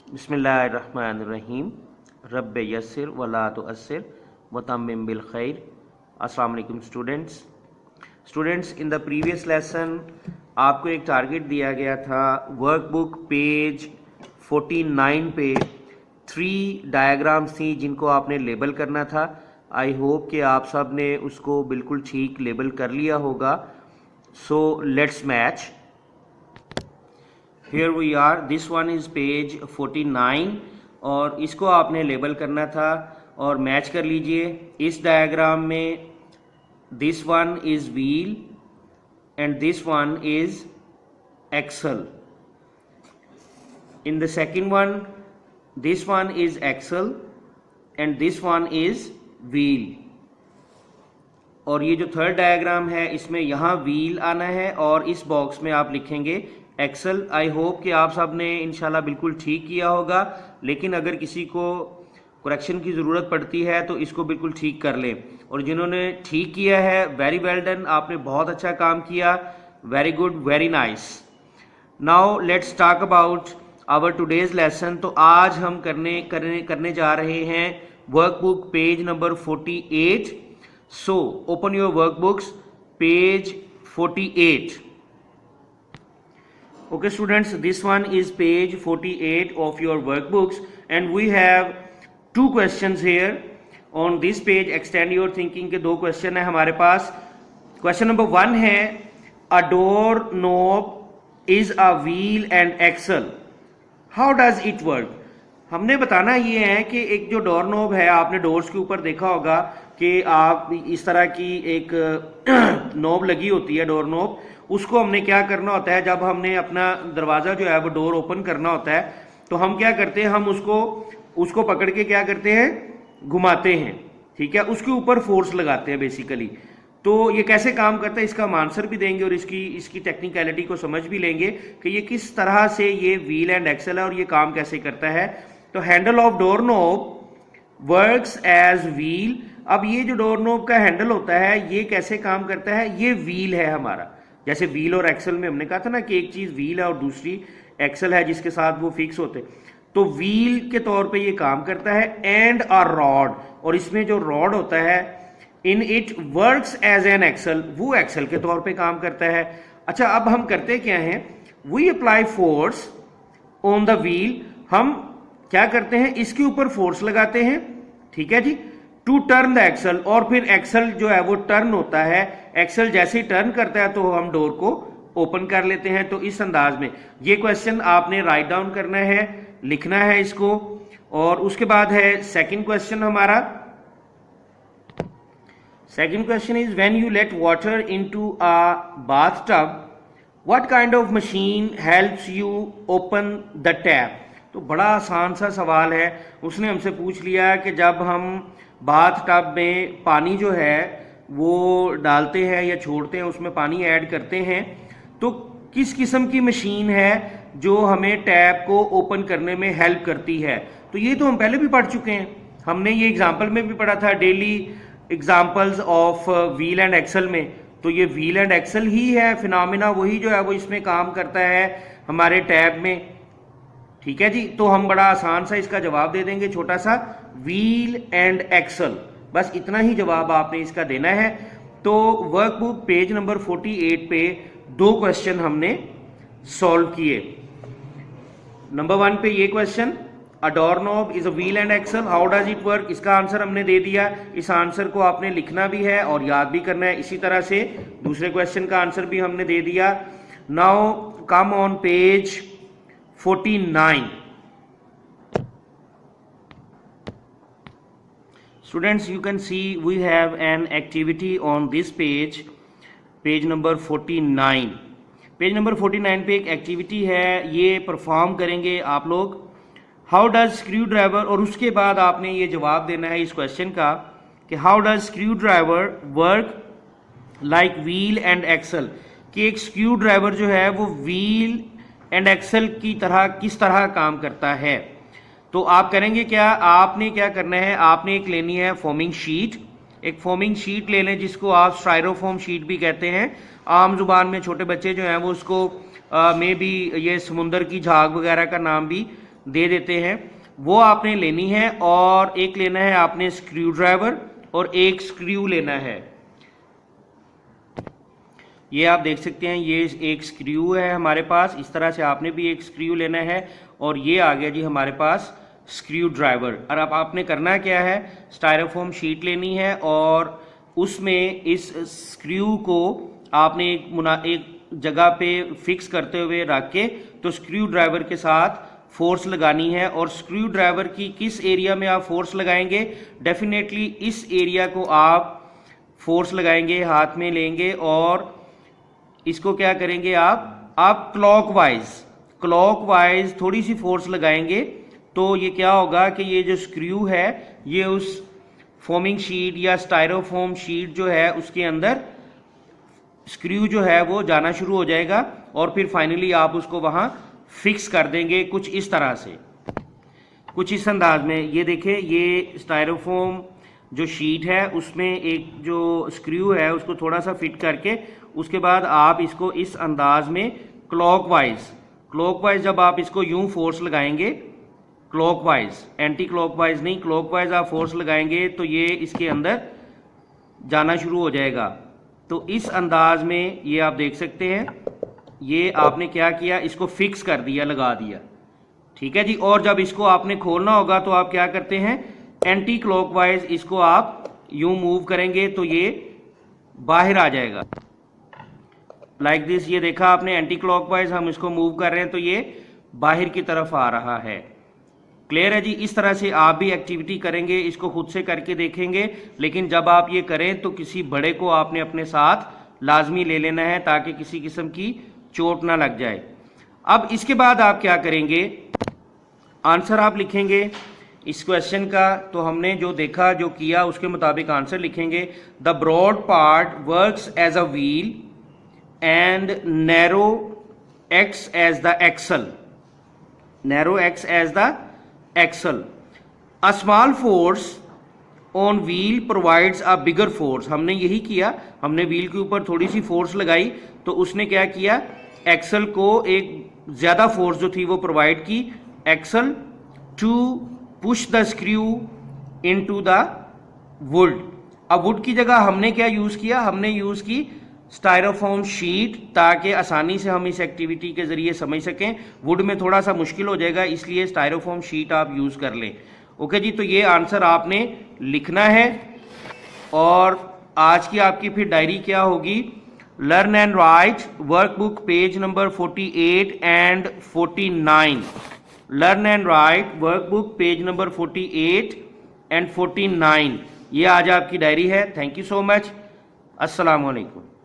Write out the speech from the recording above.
बिस्मिल्लाहिर्रहमानिर्रहीम रब्बे यस्सिर वला तुअस्सिर वतम्मिम बिल खैर। अस्सलाम वालेकुम students, in the previous lesson आपको एक टारगेट दिया गया था। वर्कबुक पेज 49 पे 3 डायग्राम्स थी जिनको आपने लेबल करना था। आई होप कि आप सब ने उसको बिल्कुल ठीक लेबल कर लिया होगा। So let's match. Here we are, this one is page 49 और इसको आपने लेबल करना था और मैच कर लीजिए। इस डायग्राम में this one is wheel and this one is axle. In the second one, this one is axle and this one is wheel. और ये जो थर्ड डायग्राम है इसमें यहाँ व्हील आना है और इस बॉक्स में आप लिखेंगे एक्सल। आई होप कि आप सब ने इंशाल्लाह बिल्कुल ठीक किया होगा, लेकिन अगर किसी को करेक्शन की ज़रूरत पड़ती है तो इसको बिल्कुल ठीक कर लें। और जिन्होंने ठीक किया है वेरी वेल डन, आपने बहुत अच्छा काम किया। Very good, very nice. Now let's talk about our today's lesson. तो आज हम करने जा रहे हैं workbook page number 48। So open your workbooks, page 48. Okay students, this one is page 48 of your workbooks and we have 2 questions here on this page. Extend your thinking के 2 question है हमारे पास। क्वेश्चन नंबर 1 है a door knob is a wheel and axle. How does it work? हमने बताना ये है कि एक जो डोर नोब है, आपने डोर्स के ऊपर देखा होगा कि आप इस तरह की एक नोब लगी होती है, डोर नोब। उसको हमने क्या करना होता है, जब हमने अपना दरवाज़ा जो है वो डोर ओपन करना होता है तो हम क्या करते हैं, हम उसको पकड़ के क्या करते हैं, घुमाते हैं। ठीक है, उसके ऊपर फोर्स लगाते हैं बेसिकली। तो ये कैसे काम करता है इसका हम आंसर भी देंगे और इसकी टेक्निकलिटी को समझ भी लेंगे कि ये किस तरह से ये व्हील एंड एक्सल है और ये काम कैसे करता है। तो handle of door knob works as wheel. अब ये जो डोर नोब का हैंडल होता है ये कैसे काम करता है, ये व्हील है हमारा। जैसे व्हील और एक्सल में हमने कहा था ना कि एक चीज व्हील है और दूसरी एक्सल है जिसके साथ वो फिक्स होते। तो व्हील के तौर पे ये काम करता है। एंड अ रॉड, और इसमें जो रॉड होता है in it works as an axle, वो एक्सल के तौर पे काम करता है। अच्छा, अब हम करते क्या हैं, we apply force on the wheel. हम क्या करते हैं, इसके ऊपर फोर्स लगाते हैं। ठीक है जी, टू टर्न द एक्सल, और फिर एक्सल जो है वो टर्न होता है। एक्सल जैसे ही टर्न करता है तो हम डोर को ओपन कर लेते हैं। तो इस अंदाज में ये क्वेश्चन आपने राइट डाउन करना है, लिखना है इसको। और उसके बाद है सेकंड क्वेश्चन हमारा। Second question is when you let water into a bathtub what kind of machine helps you open the tap. तो बड़ा आसान सा सवाल है। उसने हमसे पूछ लिया कि जब हम बाथ टब में पानी जो है वो डालते हैं या छोड़ते हैं, उसमें पानी ऐड करते हैं, तो किस किस्म की मशीन है जो हमें टैप को ओपन करने में हेल्प करती है। तो ये तो हम पहले भी पढ़ चुके हैं, हमने ये एग्जाम्पल में भी पढ़ा था, daily examples of wheel and axle में। तो ये व्हील एंड एक्सल ही है, फिनोमिना वही जो है वो इसमें काम करता है हमारे टैब में। ठीक है जी, तो हम बड़ा आसान सा इसका जवाब दे देंगे, छोटा सा, व्हील एंड एक्सल। बस इतना ही जवाब आपने इसका देना है। तो वर्कबुक पेज नंबर 48 पे 2 क्वेश्चन हमने सॉल्व किए। नंबर 1 पे ये question, a door knob is a wheel and axle, how does it work, इसका आंसर हमने दे दिया। इस आंसर को आपने लिखना भी है और याद भी करना है। इसी तरह से दूसरे क्वेश्चन का आंसर भी हमने दे दिया। Now come on page 49. Students, you can see we have an activity on this page, page number 49. Page number 49 पे एक एक्टिविटी है, ये परफॉर्म करेंगे आप लोग। हाउ डज स्क्रू ड्राइवर, और उसके बाद आपने ये जवाब देना है इस क्वेश्चन का कि how does screw driver work like wheel and axle, कि एक स्क्रू ड्राइवर जो है वो व्हील एंड एक्सल की तरह किस तरह काम करता है। तो आप करेंगे क्या, आपने क्या करना है, आपने एक लेनी है फोमिंग शीट। एक फोमिंग शीट ले लें जिसको आप स्टाइरोफोम शीट भी कहते हैं। आम जुबान में छोटे बच्चे जो हैं वो उसको मे बी ये समुंदर की झाग वगैरह का नाम भी दे देते हैं, वो आपने लेनी है। और एक लेना है आपने स्क्रू ड्राइवर और एक स्क्रू लेना है। ये आप देख सकते हैं, ये एक स्क्रू है हमारे पास, इस तरह से आपने भी एक स्क्रू लेना है। और ये आ गया जी हमारे पास स्क्रू ड्राइवर। और अब आपने करना क्या है, स्टायरोफोम शीट लेनी है और उसमें इस स्क्रू को आपने एक जगह पे फिक्स करते हुए रख के तो स्क्रू ड्राइवर के साथ फोर्स लगानी है। और स्क्रू ड्राइवर की किस एरिया में आप फोर्स लगाएंगे, डेफिनेटली इस एरिया को आप फोर्स लगाएंगे, हाथ में लेंगे और इसको क्या करेंगे आप क्लॉकवाइज थोड़ी सी फोर्स लगाएंगे तो ये क्या होगा कि ये जो स्क्रू है ये उस फोमिंग शीट या स्टायरोफोम शीट जो है उसके अंदर स्क्रू जो है वो जाना शुरू हो जाएगा और फिर फाइनली आप उसको वहां फिक्स कर देंगे कुछ इस तरह से, कुछ इस अंदाज में। ये देखें, ये स्टायरोफोम जो शीट है उसमें एक जो स्क्रू है उसको थोड़ा सा फिट करके उसके बाद आप इसको इस अंदाज में क्लॉकवाइज जब आप इसको यूं फोर्स लगाएंगे, क्लॉकवाइज, एंटी क्लॉकवाइज नहीं, क्लॉकवाइज आप फोर्स लगाएंगे तो ये इसके अंदर जाना शुरू हो जाएगा। तो इस अंदाज में ये आप देख सकते हैं, ये आपने क्या किया, इसको फिक्स कर दिया, लगा दिया, ठीक है जी। और जब इसको आपने खोलना होगा तो आप क्या करते हैं, एंटी क्लॉकवाइज इसको आप यूं मूव करेंगे तो ये बाहर आ जाएगा, लाइक दिस। ये देखा आपने, एंटी क्लॉकवाइज हम इसको मूव कर रहे हैं तो ये बाहर की तरफ आ रहा है। क्लियर है जी। इस तरह से आप भी एक्टिविटी करेंगे, इसको खुद से करके देखेंगे, लेकिन जब आप ये करें तो किसी बड़े को आपने अपने साथ लाजमी ले लेना है ताकि किसी किस्म की चोट ना लग जाए। अब इसके बाद आप क्या करेंगे, आंसर आप लिखेंगे इस क्वेश्चन का। तो हमने जो देखा, जो किया, उसके मुताबिक आंसर लिखेंगे। The broad part works as a wheel and narrow acts as the axle. A small force on wheel provides a bigger force. हमने यही किया, हमने व्हील के ऊपर थोड़ी सी फोर्स लगाई तो उसने क्या किया, एक्सल को एक ज्यादा फोर्स जो थी वो प्रोवाइड की, axle to push the screw into the wood. अब वुड की जगह हमने क्या यूज किया, हमने यूज की स्टायरोफोम शीट, ताकि आसानी से हम इस एक्टिविटी के जरिए समझ सकें। वुड में थोड़ा सा मुश्किल हो जाएगा, इसलिए स्टायरोफोम शीट आप यूज कर लें। ओके जी, तो ये आंसर आपने लिखना है। और आज की आपकी फिर डायरी क्या होगी, learn and right workbook page number 48 and 49। Learn and right workbook page number 48 and 49, ये आज आपकी डायरी है। Thank you so much. अस्सलाम वालेकुम।